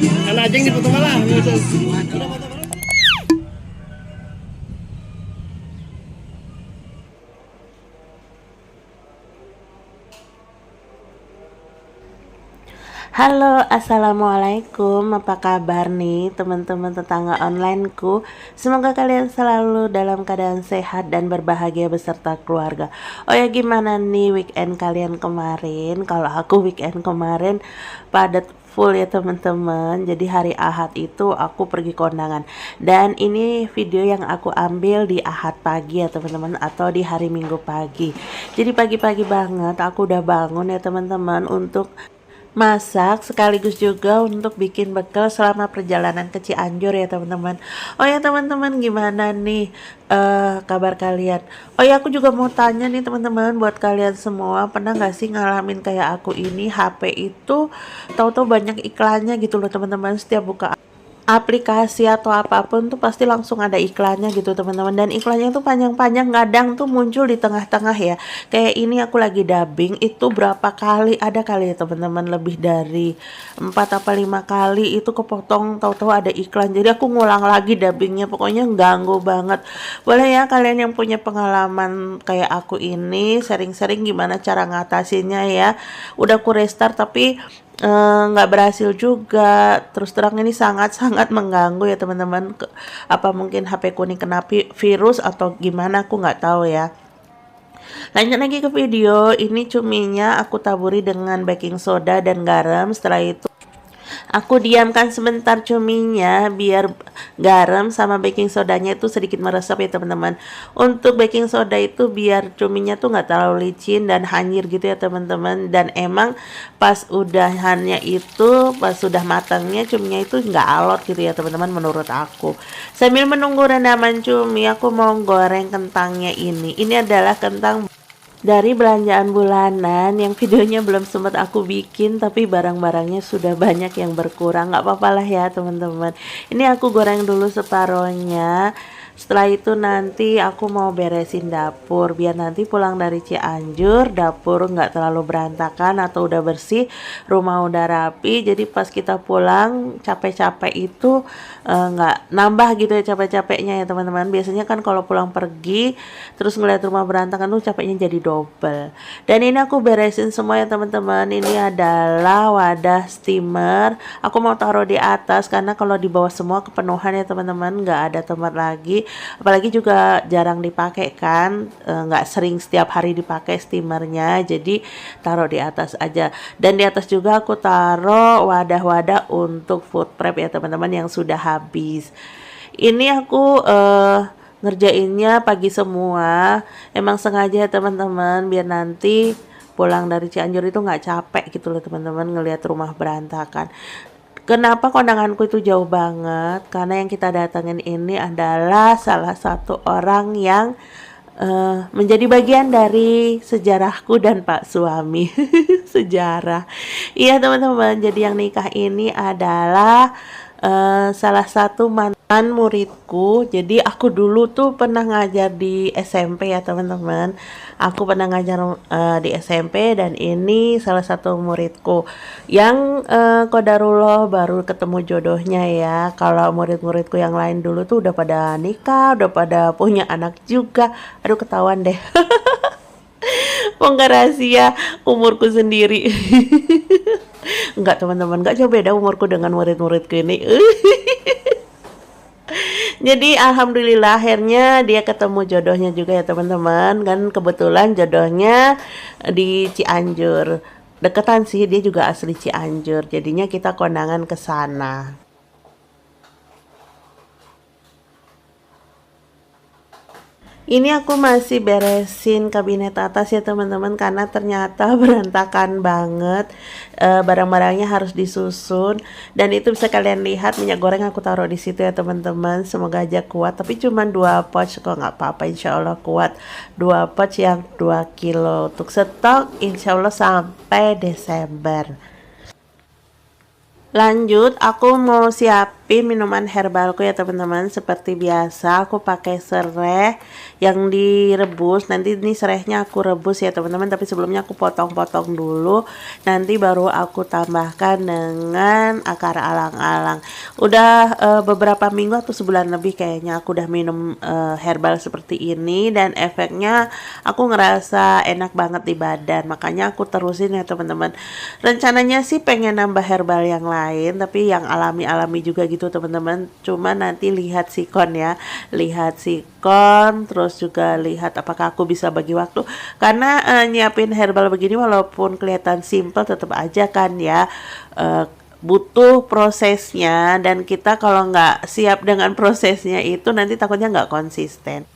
Anak anjing dipoto malah. Halo, assalamualaikum. Apa kabar nih teman-teman tetangga onlineku? Semoga kalian selalu dalam keadaan sehat dan berbahagia beserta keluarga. Oh ya, gimana nih weekend kalian kemarin? Kalau aku weekend kemarin padat full ya teman-teman. Jadi hari Ahad itu aku pergi kondangan. Dan ini video yang aku ambil di Ahad pagi ya teman-teman, atau di hari Minggu pagi. Jadi pagi-pagi banget aku udah bangun ya teman-teman untuk masak sekaligus juga untuk bikin bekal selama perjalanan ke Cianjur ya teman-teman. Oh ya teman-teman, gimana nih kabar kalian? Oh ya, aku juga mau tanya nih teman-teman, buat kalian semua, pernah gak sih ngalamin kayak aku ini, HP itu tahu-tahu banyak iklannya gitu loh teman-teman. Setiap buka aplikasi atau apapun tuh pasti langsung ada iklannya gitu teman-teman, dan iklannya tuh panjang-panjang, kadang tuh muncul di tengah-tengah ya. Kayak ini aku lagi dubbing itu berapa kali, ada kali ya teman-teman, lebih dari 4 apa 5 kali itu kepotong tahu-tahu ada iklan. Jadi aku ngulang lagi dubbingnya, pokoknya ganggu banget. Boleh ya kalian yang punya pengalaman kayak aku ini sharing-sharing gimana cara ngatasinnya ya. Udah aku restart tapi nggak berhasil juga. Terus terang ini sangat-sangat mengganggu ya teman-teman. Apa mungkin HP ku ini kena virus atau gimana, aku nggak tahu ya. Lanjut lagi ke video. Ini cuminya aku taburi dengan baking soda dan garam. Setelah itu aku diamkan sebentar cuminya biar garam sama baking sodanya itu sedikit meresap ya teman-teman. Untuk baking soda itu biar cuminya tuh nggak terlalu licin dan hanyir gitu ya teman-teman. Dan emang pas udahannya itu, pas sudah matangnya cuminya itu nggak alot gitu ya teman-teman menurut aku. Sambil menunggu rendaman cumi, aku mau goreng kentangnya ini. Ini adalah kentang dari belanjaan bulanan yang videonya belum sempat aku bikin, tapi barang-barangnya sudah banyak yang berkurang. Nggak apa-apa lah ya teman-teman. Ini aku goreng dulu separohnya. Setelah itu nanti aku mau beresin dapur biar nanti pulang dari Cianjur dapur nggak terlalu berantakan atau udah bersih, rumah udah rapi. Jadi pas kita pulang capek-capek itu nggak nambah gitu ya capek-capeknya ya teman-teman. Biasanya kan kalau pulang pergi terus ngeliat rumah berantakan tuh capeknya jadi double. Dan ini aku beresin semua ya teman-teman. Ini adalah wadah steamer. Aku mau taruh di atas karena kalau di bawah semua kepenuhan ya teman-teman, nggak ada tempat lagi. Apalagi juga jarang dipakai kan, nggak sering setiap hari dipakai steamernya, jadi taruh di atas aja. Dan di atas juga aku taruh wadah-wadah untuk food prep ya teman-teman yang sudah habis. Ini aku ngerjainnya pagi semua, emang sengaja ya teman-teman biar nanti pulang dari Cianjur itu nggak capek gitu loh teman-teman ngelihat rumah berantakan. Kenapa kondanganku itu jauh banget? Karena yang kita datangin ini adalah salah satu orang yang menjadi bagian dari sejarahku dan Pak suami. Sejarah. Iya teman-teman, jadi yang nikah ini adalah salah satu mantan muridku. Jadi aku dulu tuh pernah ngajar di SMP ya teman-teman. Aku pernah ngajar di SMP, dan ini salah satu muridku yang qadarullah baru ketemu jodohnya ya. Kalau murid-muridku yang lain dulu tuh udah pada nikah, udah pada punya anak juga. Aduh, ketahuan deh. Bongkar rahasia umurku sendiri. Enggak teman-teman, enggak jauh beda umurku dengan murid-muridku ini. Jadi alhamdulillah akhirnya dia ketemu jodohnya juga ya teman-teman. Kan kebetulan jodohnya di Cianjur. Deketan sih, dia juga asli Cianjur. Jadinya kita kondangan ke sana. Ini aku masih beresin kabinet atas ya teman-teman, karena ternyata berantakan banget. Barang-barangnya harus disusun, dan itu bisa kalian lihat minyak goreng aku taruh di situ ya teman-teman. Semoga aja kuat, tapi cuma 2 pouch kok, nggak apa-apa, insya Allah kuat. 2 pouch yang 2 kilo untuk stok insya Allah sampai Desember. Lanjut, aku mau siapin nyiapin minuman herbalku ya teman-teman. Seperti biasa aku pakai serai yang direbus. Nanti ini serainya aku rebus ya teman-teman, tapi sebelumnya aku potong-potong dulu, nanti baru aku tambahkan dengan akar alang-alang. Udah beberapa minggu atau sebulan lebih kayaknya aku udah minum herbal seperti ini, dan efeknya aku ngerasa enak banget di badan, makanya aku terusin ya teman-teman. Rencananya sih pengen nambah herbal yang lain, tapi yang alami-alami juga gitu teman-teman. Cuma nanti lihat sikon ya, lihat sikon, terus juga lihat apakah aku bisa bagi waktu. Karena nyiapin herbal begini walaupun kelihatan simple, tetap aja kan ya butuh prosesnya, dan kita kalau nggak siap dengan prosesnya itu nanti takutnya nggak konsisten.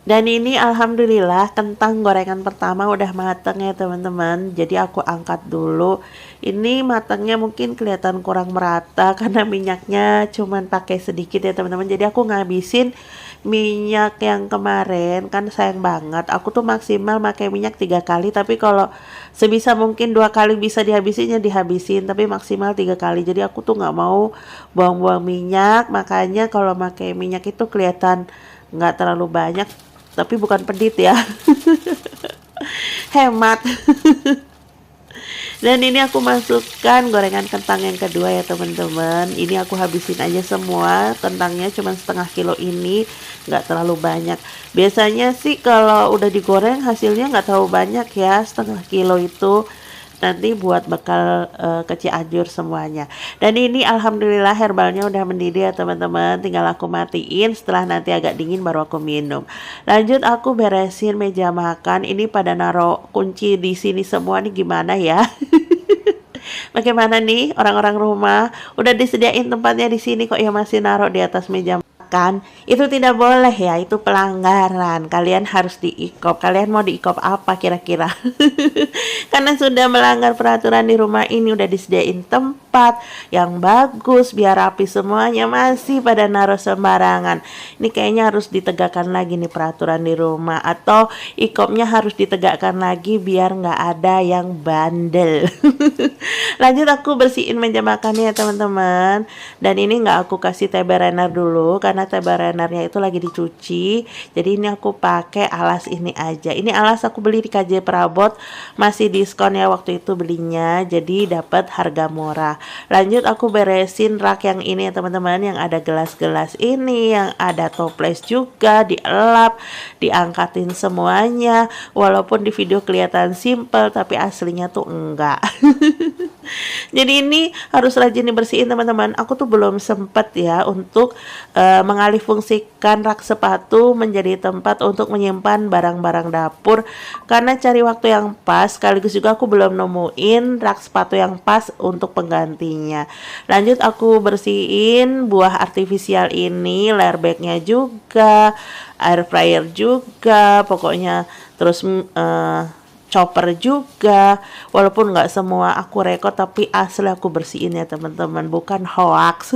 Dan ini alhamdulillah kentang gorengan pertama udah mateng ya teman-teman. Jadi aku angkat dulu. Ini matangnya mungkin kelihatan kurang merata karena minyaknya cuman pakai sedikit ya teman-teman. Jadi aku ngabisin minyak yang kemarin, kan sayang banget. Aku tuh maksimal pakai minyak 3 kali, tapi kalau sebisa mungkin 2 kali bisa dihabisinnya dihabisin, tapi maksimal 3 kali. Jadi aku tuh nggak mau buang-buang minyak, makanya kalau pakai minyak itu kelihatan nggak terlalu banyak, tapi bukan pedit ya. Hemat. Dan ini aku masukkan gorengan kentang yang kedua ya teman-teman. Ini aku habisin aja semua. Kentangnya cuma setengah kilo ini, nggak terlalu banyak. Biasanya sih kalau udah digoreng hasilnya nggak terlalu banyak ya, setengah kilo itu nanti buat bekal ke Cianjur semuanya. Dan ini alhamdulillah herbalnya udah mendidih ya teman-teman, tinggal aku matiin, setelah nanti agak dingin baru aku minum. Lanjut aku beresin meja makan. Ini pada naro kunci di sini semua nih, gimana ya? Bagaimana nih orang-orang rumah? Udah disediain tempatnya di sini kok ya masih naruh di atas meja makan? Itu tidak boleh ya, itu pelanggaran. Kalian harus diikop. Kalian mau diikop apa kira-kira? Karena sudah melanggar peraturan di rumah ini, udah disediain tempat yang bagus biar rapi semuanya, masih pada naruh sembarangan. Ini kayaknya harus ditegakkan lagi nih peraturan di rumah, atau ikopnya harus ditegakkan lagi biar nggak ada yang bandel. Lanjut aku bersihin meja makannya ya teman-teman. Dan ini nggak aku kasih TB Renner dulu karena TB Rennernya itu lagi dicuci. Jadi ini aku pakai alas ini aja. Ini alas aku beli di KJ Prabot, masih diskon ya waktu itu belinya, jadi dapat harga murah. Lanjut aku beresin rak yang ini ya teman-teman, yang ada gelas-gelas ini, yang ada toples juga, dielap, diangkatin semuanya. Walaupun di video kelihatan simple, tapi aslinya tuh enggak. Jadi ini harus rajin dibersihin teman-teman. Aku tuh belum sempet ya untuk mengalihfungsikan rak sepatu menjadi tempat untuk menyimpan barang-barang dapur, karena cari waktu yang pas, sekaligus juga aku belum nemuin rak sepatu yang pas untuk penggantinya. Lanjut aku bersihin buah artifisial ini, layer bagnya juga, air fryer juga, pokoknya terus chopper juga. Walaupun nggak semua aku rekod, tapi asli aku bersihin ya teman-teman, bukan hoax.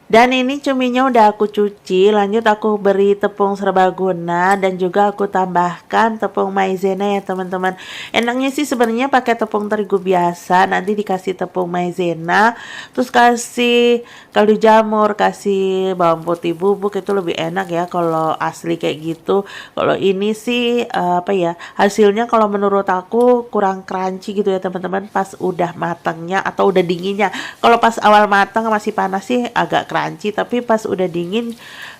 Dan ini cuminya udah aku cuci. Lanjut aku beri tepung serbaguna, dan juga aku tambahkan tepung maizena ya teman-teman. Enaknya sih sebenarnya pakai tepung terigu biasa, nanti dikasih tepung maizena, terus kasih kaldu jamur, kasih bawang putih bubuk, itu lebih enak ya kalau asli kayak gitu. Kalau ini sih apa ya, hasilnya kalau menurut aku kurang crunchy gitu ya teman-teman, pas udah matangnya atau udah dinginnya. Kalau pas awal matang masih panas sih agak crunchy, tapi pas udah dingin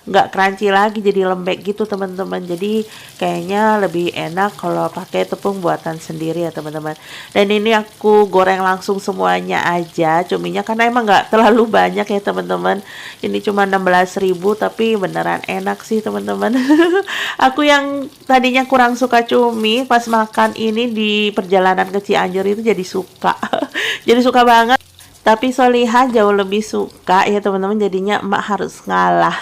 nggak crunchy lagi, jadi lembek gitu teman-teman. Jadi kayaknya lebih enak kalau pakai tepung buatan sendiri ya teman-teman. Dan ini aku goreng langsung semuanya aja cuminya, karena emang nggak terlalu banyak ya teman-teman. Ini cuma 16.000, tapi beneran enak sih teman-teman. Aku yang tadinya kurang suka cumi, pas makan ini di perjalanan ke Cianjur itu jadi suka. Jadi suka banget. Tapi Solihah jauh lebih suka ya teman-teman, jadinya emak harus ngalah.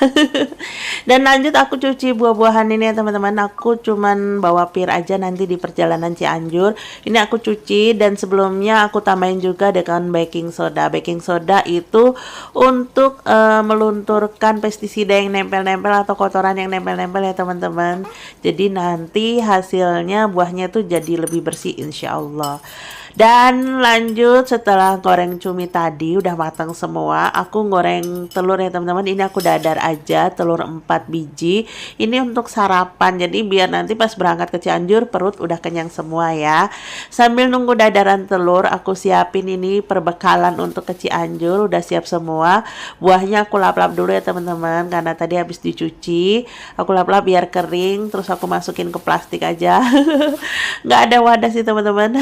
Dan lanjut aku cuci buah-buahan ini ya teman-teman. Aku cuman bawa pir aja nanti di perjalanan Cianjur. Ini aku cuci, dan sebelumnya aku tambahin juga dengan baking soda. Baking soda itu untuk melunturkan pestisida yang nempel-nempel atau kotoran yang nempel-nempel ya teman-teman. Jadi nanti hasilnya buahnya tuh jadi lebih bersih insya Allah. Dan lanjut setelah goreng cumi tadi udah matang semua, aku goreng telur ya teman-teman. Ini aku dadar aja, telur 4 biji. Ini untuk sarapan, jadi biar nanti pas berangkat ke Cianjur perut udah kenyang semua ya. Sambil nunggu dadaran telur, aku siapin ini perbekalan untuk ke Cianjur. Udah siap semua. Buahnya aku lap-lap dulu ya teman-teman, karena tadi habis dicuci. Aku lap-lap biar kering, terus aku masukin ke plastik aja. Nggak ada wadah sih teman-teman.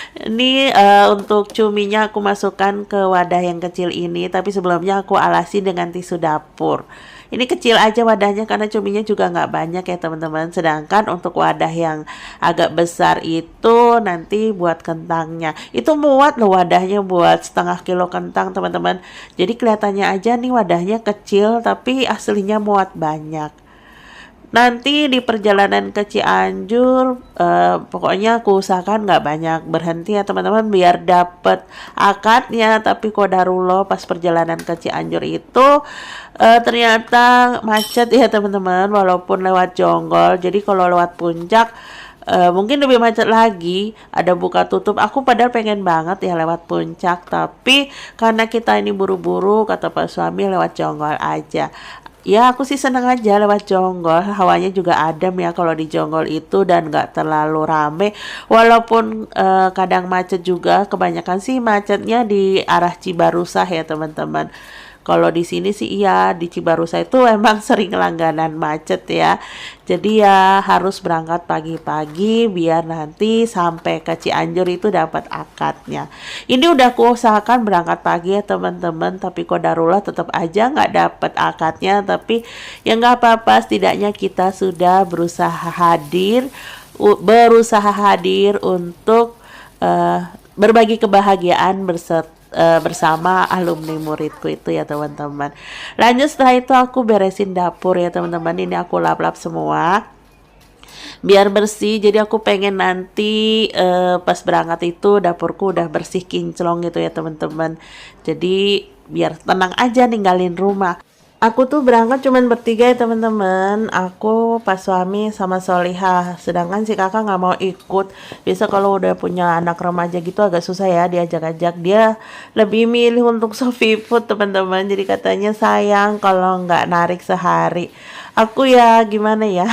Ini untuk cuminya aku masukkan ke wadah yang kecil ini, tapi sebelumnya aku alasi dengan tisu dapur. Ini kecil aja wadahnya karena cuminya juga nggak banyak ya teman-teman. Sedangkan untuk wadah yang agak besar itu nanti buat kentangnya. Itu muat loh wadahnya buat setengah kilo kentang teman-teman. Jadi kelihatannya aja nih wadahnya kecil tapi aslinya muat banyak. Nanti di perjalanan ke Cianjur, pokoknya aku usahakan nggak banyak berhenti ya teman-teman biar dapet akadnya. Tapi kodarullah pas perjalanan ke Cianjur itu ternyata macet ya teman-teman, walaupun lewat Jonggol. Jadi kalau lewat Puncak mungkin lebih macet lagi, ada buka tutup. Aku padahal pengen banget ya lewat Puncak, tapi karena kita ini buru-buru, kata Pak suami lewat Jonggol aja. Ya aku sih seneng aja lewat Jonggol, hawanya juga adem ya kalau di Jonggol itu dan gak terlalu rame. Walaupun kadang macet juga, kebanyakan sih macetnya di arah Cibarusah ya teman-teman. Kalau di sini sih iya, di Cibarusah itu emang sering langganan macet ya. Jadi ya harus berangkat pagi-pagi biar nanti sampai ke Cianjur itu dapat akadnya. Ini udah aku usahakan berangkat pagi ya teman-teman, tapi kodarullah tetap aja nggak dapat akadnya. Tapi ya nggak apa-apa, setidaknya kita sudah berusaha hadir untuk berbagi kebahagiaan bersama alumni muridku itu ya teman-teman. Lanjut setelah itu aku beresin dapur ya teman-teman. Ini aku lap-lap semua biar bersih. Jadi aku pengen nanti pas berangkat itu dapurku udah bersih kinclong gitu ya teman-teman. Jadi biar tenang aja ninggalin rumah. Aku tuh berangkat cuman bertiga ya teman-teman. Aku, Pak suami, sama Solihah. Sedangkan si kakak nggak mau ikut. Biasa kalau udah punya anak remaja gitu agak susah ya diajak-ajak. Dia lebih milih untuk Sofi Food teman-teman. Jadi katanya sayang kalau nggak narik sehari. Aku ya gimana ya.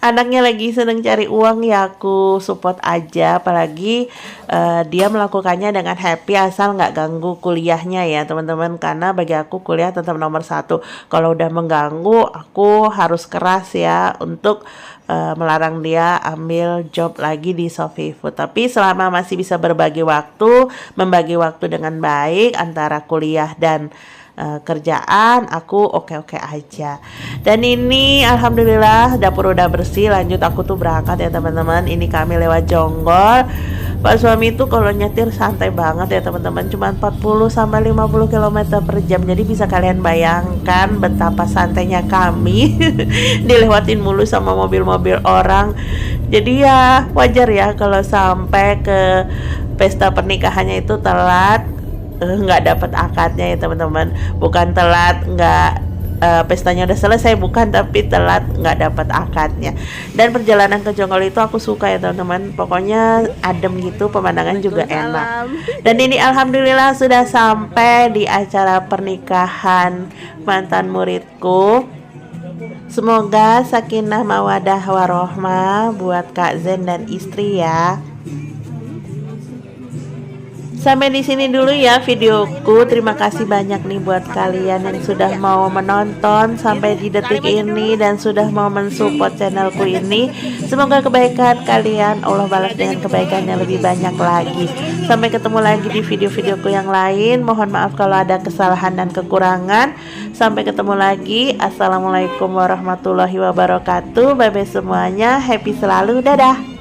Anaknya lagi seneng cari uang ya aku support aja. Apalagi dia melakukannya dengan happy asal nggak ganggu kuliahnya ya teman-teman. Karena bagi aku kuliah tetap nomor satu. Kalau udah mengganggu aku harus keras ya untuk melarang dia ambil job lagi di Sofi Food. Tapi selama masih bisa berbagi waktu, membagi waktu dengan baik antara kuliah dan kerjaan, aku oke-oke aja. Dan ini alhamdulillah dapur udah bersih. Lanjut aku tuh berangkat ya teman-teman. Ini kami lewat Jonggol. Pak suami itu kalau nyetir santai banget ya teman-teman, cuma 40 sampai 50 km per jam. Jadi bisa kalian bayangkan betapa santainya kami dilewatin mulu sama mobil-mobil orang. Jadi ya wajar ya kalau sampai ke pesta pernikahannya itu telat, nggak dapat akadnya ya teman-teman. Bukan telat nggak pestanya udah selesai, bukan, tapi telat nggak dapat akadnya. Dan perjalanan ke Jonggol itu aku suka ya teman-teman, pokoknya adem gitu, pemandangan juga enak. Dan ini alhamdulillah sudah sampai di acara pernikahan mantan muridku. Semoga sakinah mawadah warohmah buat Kak Zen dan istri ya. Sampai di sini dulu ya videoku. Terima kasih banyak nih buat kalian yang sudah mau menonton sampai di detik ini dan sudah mau mensupport channelku ini. Semoga kebaikan kalian Allah balas dengan kebaikan yang lebih banyak lagi. Sampai ketemu lagi di video-videoku yang lain. Mohon maaf kalau ada kesalahan dan kekurangan. Sampai ketemu lagi. Assalamualaikum warahmatullahi wabarakatuh. Bye bye semuanya. Happy selalu. Dadah.